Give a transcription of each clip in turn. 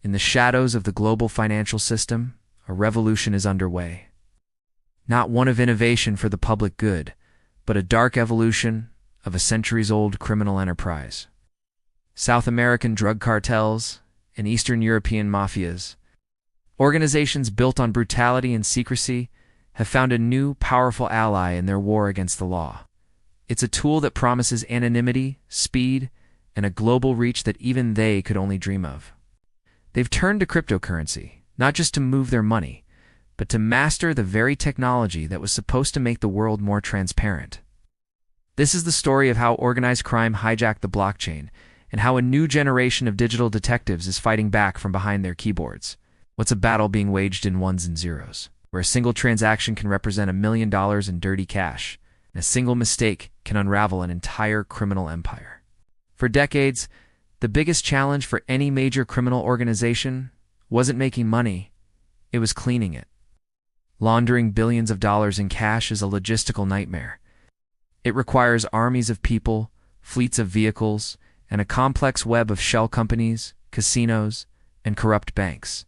In the shadows of the global financial system, a revolution is underway. Not one of innovation for the public good, but a dark evolution of a centuries-old criminal enterprise. South American drug cartels and Eastern European mafias, organizations built on brutality and secrecy, have found a new, powerful ally in their war against the law. It's a tool that promises anonymity, speed, and a global reach that even they could only dream of. They've turned to cryptocurrency, not just to move their money, but to master the very technology that was supposed to make the world more transparent. This is the story of how organized crime hijacked the blockchain, and how a new generation of digital detectives is fighting back from behind their keyboards. What's a battle being waged in ones and zeros, where a single transaction can represent $1 million in dirty cash, and a single mistake can unravel an entire criminal empire. For decades, the biggest challenge for any major criminal organization wasn't making money, it was cleaning it. Laundering billions of dollars in cash is a logistical nightmare. It requires armies of people, fleets of vehicles, and a complex web of shell companies, casinos, and corrupt banks.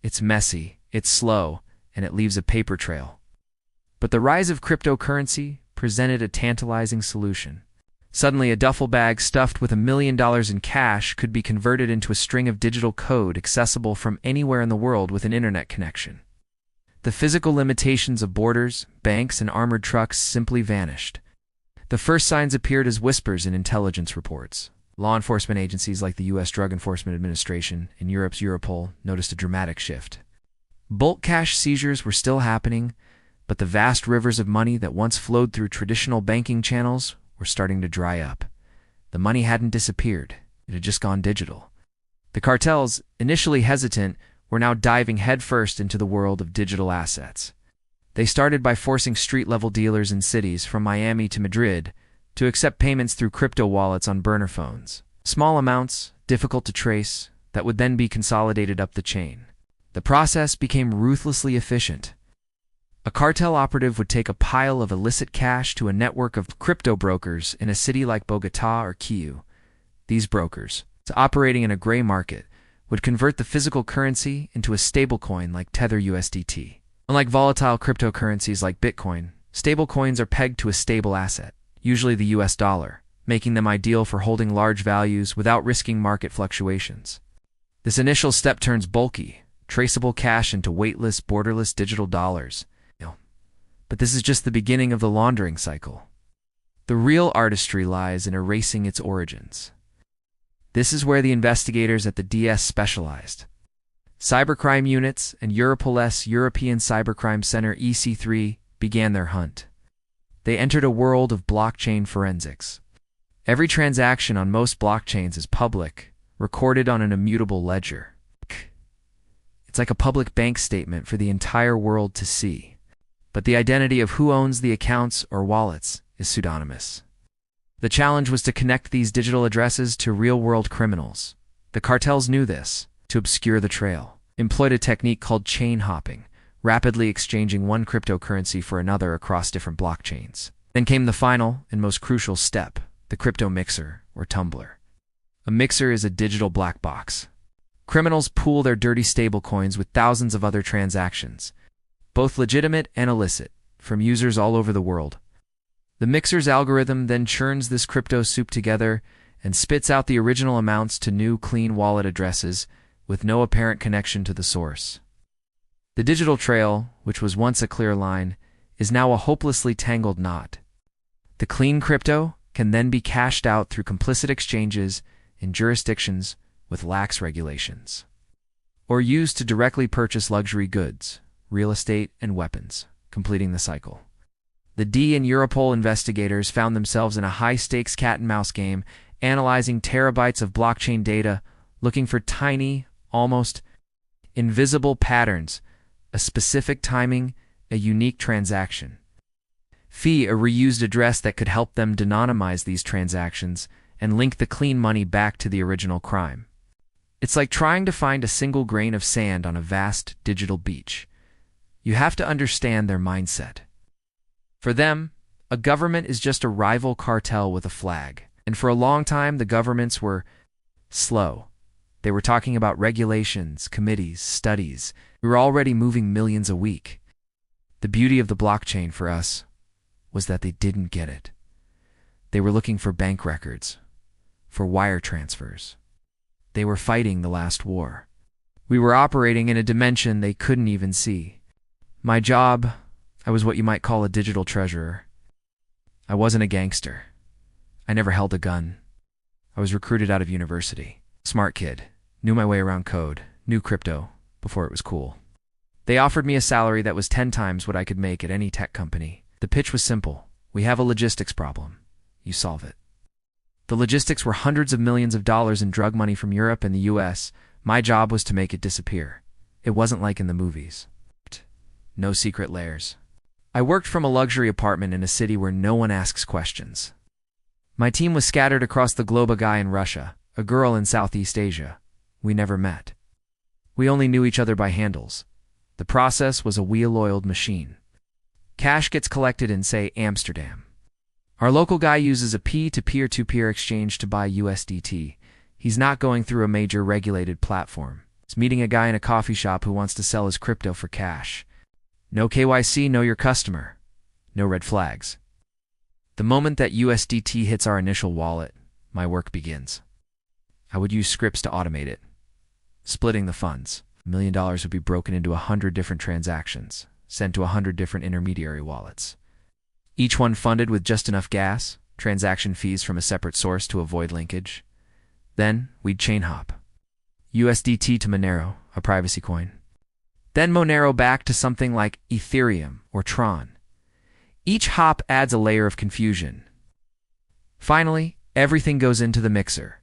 It's messy, it's slow, and it leaves a paper trail. But the rise of cryptocurrency presented a tantalizing solution. Suddenly, a duffel bag stuffed with $1 million in cash could be converted into a string of digital code accessible from anywhere in the world with an internet connection. The physical limitations of borders, banks, and armored trucks simply vanished. The first signs appeared as whispers in intelligence reports. Law enforcement agencies like the U.S. Drug Enforcement Administration and Europe's Europol noticed a dramatic shift. Bulk cash seizures were still happening, but the vast rivers of money that once flowed through traditional banking channels were starting to dry up. The money hadn't disappeared, it had just gone digital. The cartels, initially hesitant, were now diving headfirst into the world of digital assets. They started by forcing street-level dealers in cities from Miami to Madrid to accept payments through crypto wallets on burner phones. Small amounts, difficult to trace, that would then be consolidated up the chain. The process became ruthlessly efficient. A cartel operative would take a pile of illicit cash to a network of crypto brokers in a city like Bogotá or Quito. These brokers, operating in a gray market, would convert the physical currency into a stablecoin like Tether USDT. Unlike volatile cryptocurrencies like Bitcoin, stablecoins are pegged to a stable asset, usually the US dollar, making them ideal for holding large values without risking market fluctuations. This initial step turns bulky, traceable cash into weightless, borderless digital dollars. But this is just the beginning of the laundering cycle. The real artistry lies in erasing its origins. This is where the investigators at the DS specialized. Cybercrime units and Europol's European Cybercrime Center EC3 began their hunt. They entered a world of blockchain forensics. Every transaction on most blockchains is public, recorded on an immutable ledger. It's like a public bank statement for the entire world to see. But the identity of who owns the accounts or wallets is pseudonymous. The challenge was to connect these digital addresses to real-world criminals. The cartels knew this. To obscure the trail, employed a technique called chain hopping, rapidly exchanging one cryptocurrency for another across different blockchains. Then came the final and most crucial step, the crypto mixer, or tumbler. A mixer is a digital black box. Criminals pool their dirty stablecoins with thousands of other transactions, both legitimate and illicit, from users all over the world. The mixer's algorithm then churns this crypto soup together and spits out the original amounts to new, clean wallet addresses with no apparent connection to the source. The digital trail, which was once a clear line, is now a hopelessly tangled knot. The clean crypto can then be cashed out through complicit exchanges in jurisdictions with lax regulations, or used to directly purchase luxury goods, real estate, and weapons, completing the cycle. The D and Europol investigators found themselves in a high-stakes cat-and-mouse game, analyzing terabytes of blockchain data, looking for tiny, almost invisible patterns, a specific timing, a unique transaction. A reused address that could help them anonymize these transactions and link the clean money back to the original crime. It's like trying to find a single grain of sand on a vast digital beach. You have to understand their mindset. For them, a government is just a rival cartel with a flag, and for a long time the governments were slow. They were talking about regulations, committees, studies. We were already moving millions a week. The beauty of the blockchain for us was that they didn't get it. They were looking for bank records, for wire transfers. They were fighting the last war. We were operating in a dimension they couldn't even see. My job, I was what you might call a digital treasurer. I wasn't a gangster. I never held a gun. I was recruited out of university. Smart kid. Knew my way around code. Knew crypto before it was cool. They offered me a salary that was 10 times what I could make at any tech company. The pitch was simple. We have a logistics problem. You solve it. The logistics were hundreds of millions of dollars in drug money from Europe and the US. My job was to make it disappear. It wasn't like in the movies. No secret layers. I worked from a luxury apartment in a city where no one asks questions. My team was scattered across the globe, a guy in Russia, a girl in Southeast Asia. We never met. We only knew each other by handles. The process was a wheel-oiled machine. Cash gets collected in, say, Amsterdam. Our local guy uses a peer-to-peer exchange to buy USDT. He's not going through a major regulated platform. He's meeting a guy in a coffee shop who wants to sell his crypto for cash. No KYC, know your customer. No red flags. The moment that USDT hits our initial wallet, my work begins. I would use scripts to automate it. Splitting the funds. $1 million would be broken into 100 different transactions, sent to 100 different intermediary wallets. Each one funded with just enough gas, transaction fees from a separate source to avoid linkage. Then, we'd chain hop. USDT to Monero, a privacy coin. Then Monero back to something like Ethereum or Tron. Each hop adds a layer of confusion. Finally, everything goes into the mixer.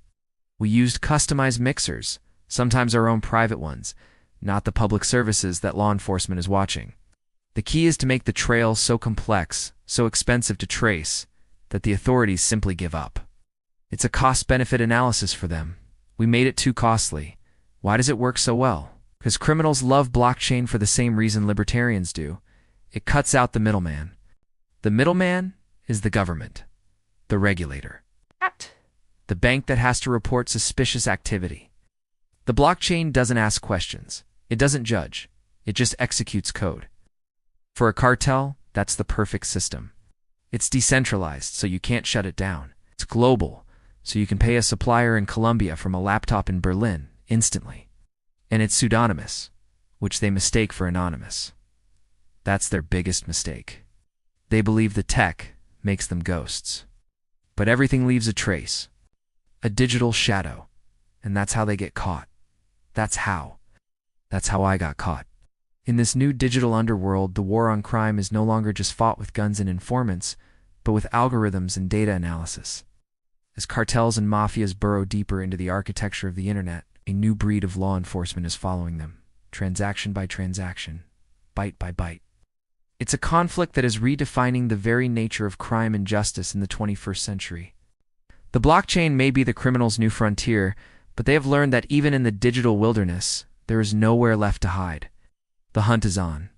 We used customized mixers, sometimes our own private ones, not the public services that law enforcement is watching. The key is to make the trail so complex, so expensive to trace, that the authorities simply give up. It's a cost-benefit analysis for them. We made it too costly. Why does it work so well? Because criminals love blockchain for the same reason libertarians do. It cuts out the middleman. The middleman is the government, the regulator, the bank that has to report suspicious activity. The blockchain doesn't ask questions. It doesn't judge. It just executes code. For a cartel, that's the perfect system. It's decentralized, so you can't shut it down. It's global, so you can pay a supplier in Colombia from a laptop in Berlin instantly. And it's pseudonymous, which they mistake for anonymous. That's their biggest mistake. They believe the tech makes them ghosts. But everything leaves a trace, a digital shadow, and that's how they get caught. That's how I got caught. In this new digital underworld, the war on crime is no longer just fought with guns and informants, but with algorithms and data analysis. As cartels and mafias burrow deeper into the architecture of the internet, a new breed of law enforcement is following them, transaction by transaction, byte by byte. It's a conflict that is redefining the very nature of crime and justice in the 21st century. The blockchain may be the criminal's new frontier, but they have learned that even in the digital wilderness, there is nowhere left to hide. The hunt is on.